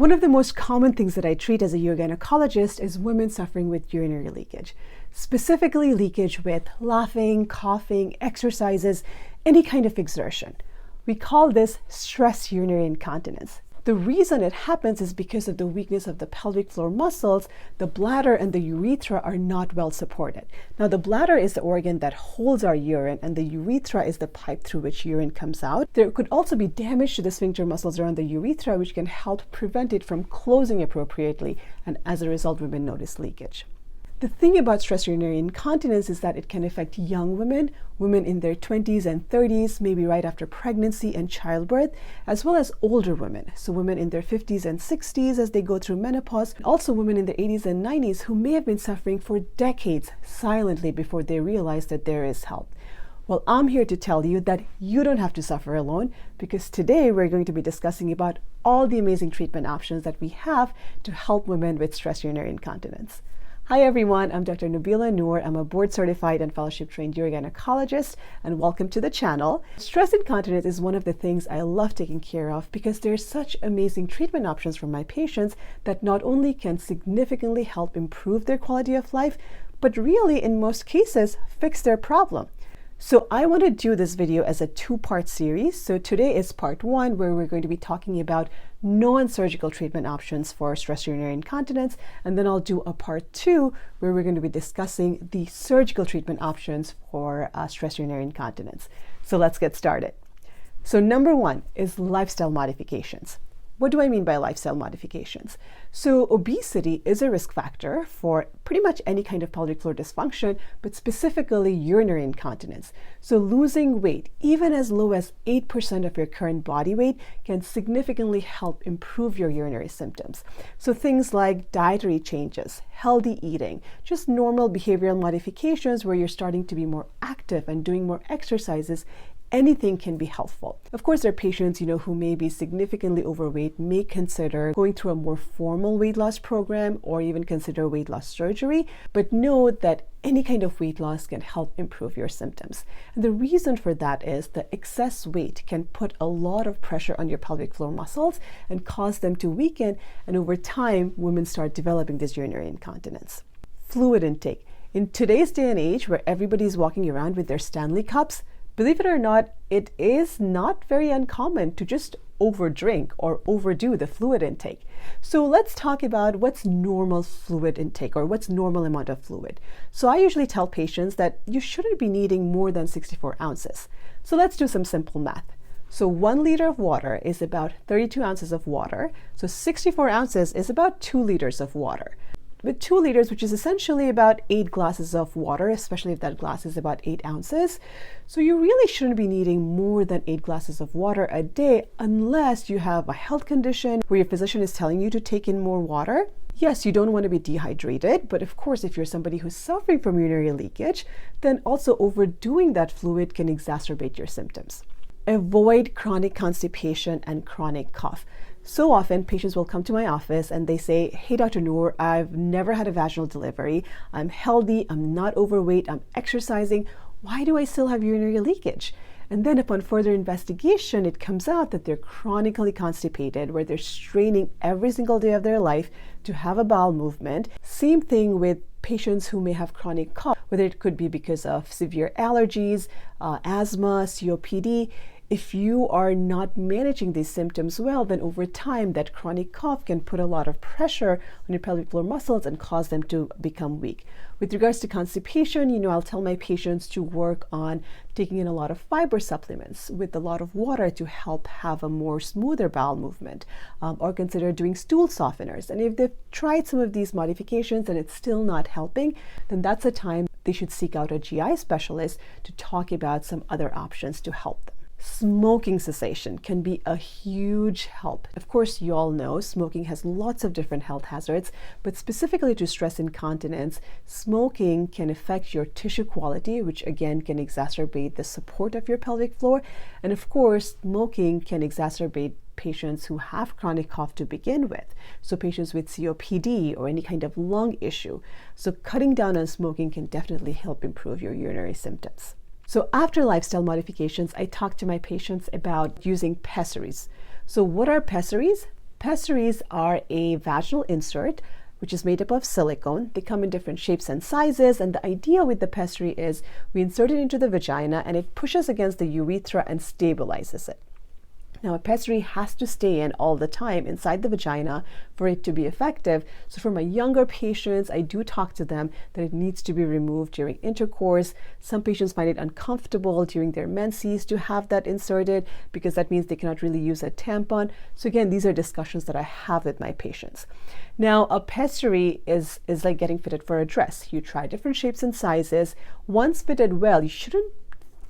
One of the most common things that I treat as a urogynecologist is women suffering with urinary leakage, specifically leakage with laughing, coughing, exercises, any kind of exertion. We call this stress urinary incontinence. The reason it happens is because of the weakness of the pelvic floor muscles. The bladder and the urethra are not well supported. Now, the bladder is the organ that holds our urine, and the urethra is the pipe through which urine comes out. There could also be damage to the sphincter muscles around the urethra, which can help prevent it from closing appropriately, and as a result, women notice leakage. The thing about stress urinary incontinence is that it can affect young women, women in their 20s and 30s, maybe right after pregnancy and childbirth, as well as older women. So women in their 50s and 60s as they go through menopause, and also women in their 80s and 90s who may have been suffering for decades silently before they realize that there is help. Well, I'm here to tell you that you don't have to suffer alone, because today we're going to be discussing about all the amazing treatment options that we have to help women with stress urinary incontinence. Hi everyone, I'm Dr. Nabila Noor. I'm a board-certified and fellowship-trained urogynecologist, and welcome to the channel. Stress incontinence is one of the things I love taking care of because there's such amazing treatment options for my patients that not only can significantly help improve their quality of life, but really, in most cases, fix their problem. So I want to do this video as a two-part series. So today is part one, where we're going to be talking about non-surgical treatment options for stress urinary incontinence. And then I'll do a part two, where we're going to be discussing the surgical treatment options for stress urinary incontinence. So let's get started. So number one is lifestyle modifications. What do I mean by lifestyle modifications? So obesity is a risk factor for pretty much any kind of pelvic floor dysfunction, but specifically urinary incontinence. So losing weight, even as low as 8% of your current body weight, can significantly help improve your urinary symptoms. So things like dietary changes, healthy eating, just normal behavioral modifications where you're starting to be more active and doing more exercises, anything can be helpful. Of course, there are patients, who may be significantly overweight, may consider going through a more formal weight loss program or even consider weight loss surgery, but know that any kind of weight loss can help improve your symptoms. And the reason for that is that excess weight can put a lot of pressure on your pelvic floor muscles and cause them to weaken, and over time, women start developing this urinary incontinence. Fluid intake. In today's day and age, where everybody's walking around with their Stanley cups, believe it or not, it is not very uncommon to just overdrink or overdo the fluid intake. So let's talk about what's normal fluid intake, or what's normal amount of fluid. So I usually tell patients that you shouldn't be needing more than 64 ounces. So let's do some simple math. So 1 liter of water is about 32 ounces of water. So 64 ounces is about 2 liters of water. With 2 liters, which is essentially about 8 glasses of water, especially if that glass is about 8 ounces. So you really shouldn't be needing more than 8 glasses of water a day unless you have a health condition where your physician is telling you to take in more water. Yes, you don't want to be dehydrated, but of course, if you're somebody who's suffering from urinary leakage, then also overdoing that fluid can exacerbate your symptoms. Avoid chronic constipation and chronic cough. So often patients will come to my office and they say, "Hey, Dr. Noor, I've never had a vaginal delivery. I'm healthy, I'm not overweight, I'm exercising. Why do I still have urinary leakage?" And then upon further investigation, it comes out that they're chronically constipated, where they're straining every single day of their life to have a bowel movement. Same thing with patients who may have chronic cough, whether it could be because of severe allergies, asthma, COPD. If you are not managing these symptoms well, then over time, that chronic cough can put a lot of pressure on your pelvic floor muscles and cause them to become weak. With regards to constipation, I'll tell my patients to work on taking in a lot of fiber supplements with a lot of water to help have a more smoother bowel movement, or consider doing stool softeners. And if they've tried some of these modifications and it's still not helping, then that's a time they should seek out a GI specialist to talk about some other options to help them. Smoking cessation can be a huge help. Of course, you all know smoking has lots of different health hazards, but specifically to stress incontinence, smoking can affect your tissue quality, which again can exacerbate the support of your pelvic floor. And of course, smoking can exacerbate patients who have chronic cough to begin with. So patients with COPD or any kind of lung issue. So cutting down on smoking can definitely help improve your urinary symptoms. So after lifestyle modifications, I talk to my patients about using pessaries. So what are pessaries? Pessaries are a vaginal insert which is made up of silicone. They come in different shapes and sizes, and the idea with the pessary is we insert it into the vagina and it pushes against the urethra and stabilizes it. Now, a pessary has to stay in all the time inside the vagina for it to be effective. So for my younger patients, I do talk to them that it needs to be removed during intercourse. Some patients find it uncomfortable during their menses to have that inserted because that means they cannot really use a tampon. So again, these are discussions that I have with my patients. Now, a pessary is like getting fitted for a dress. You try different shapes and sizes. Once fitted well, you shouldn't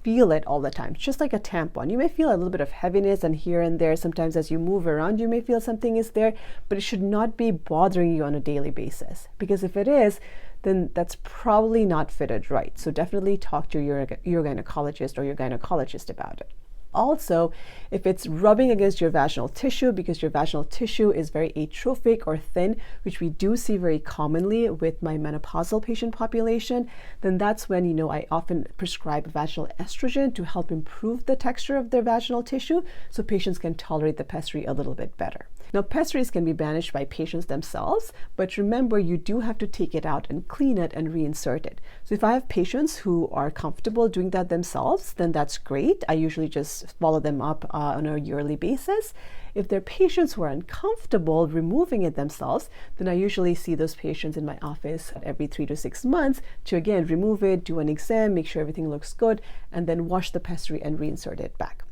feel it all the time. It's just like a tampon. You may feel a little bit of heaviness and here and there. Sometimes as you move around, you may feel something is there, but it should not be bothering you on a daily basis. Because if it is, then that's probably not fitted right. So definitely talk to your gynecologist or your gynecologist about it. Also, if it's rubbing against your vaginal tissue, because your vaginal tissue is very atrophic or thin, which we do see very commonly with my menopausal patient population, then that's when, I often prescribe vaginal estrogen to help improve the texture of their vaginal tissue so patients can tolerate the pessary a little bit better. Now, pessaries can be managed by patients themselves, but remember, you do have to take it out and clean it and reinsert it. So if I have patients who are comfortable doing that themselves, then that's great. I usually just follow them up on a yearly basis. If they're patients who are uncomfortable removing it themselves, then I usually see those patients in my office every 3 to 6 months to again remove it, do an exam, make sure everything looks good, and then wash the pessary and reinsert it back.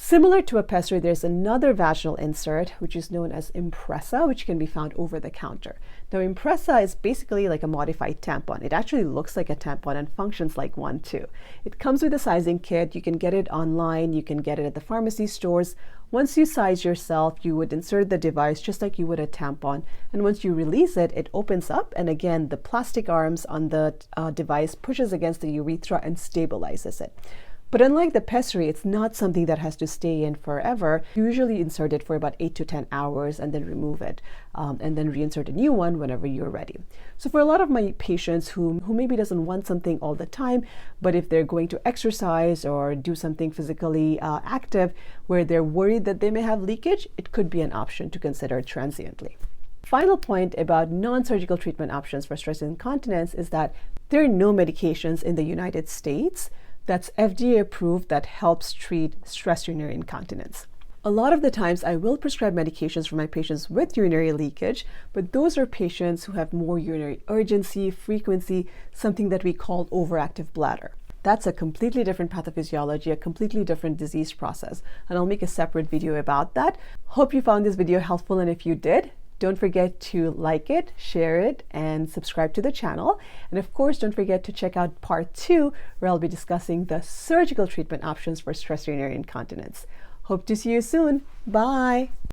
Similar to a pessary, there's another vaginal insert, which is known as Impressa, which can be found over the counter. Now, Impressa is basically like a modified tampon. It actually looks like a tampon and functions like one too. It comes with a sizing kit. You can get it online. You can get it at the pharmacy stores. Once you size yourself, you would insert the device just like you would a tampon. And once you release it, it opens up. And again, the plastic arms on the device pushes against the urethra and stabilizes it. But unlike the pessary, it's not something that has to stay in forever. You usually insert it for about 8 to 10 hours and then remove it and then reinsert a new one whenever you're ready. So for a lot of my patients who maybe doesn't want something all the time, but if they're going to exercise or do something physically active where they're worried that they may have leakage, it could be an option to consider transiently. Final point about non-surgical treatment options for stress incontinence is that there are no medications in the United States that's FDA approved that helps treat stress urinary incontinence. A lot of the times I will prescribe medications for my patients with urinary leakage, but those are patients who have more urinary urgency, frequency, something that we call overactive bladder. That's a completely different pathophysiology, a completely different disease process, and I'll make a separate video about that. Hope you found this video helpful, and if you did, don't forget to like it, share it, and subscribe to the channel. And of course, don't forget to check out part 2, where I'll be discussing the surgical treatment options for stress urinary incontinence. Hope to see you soon. Bye.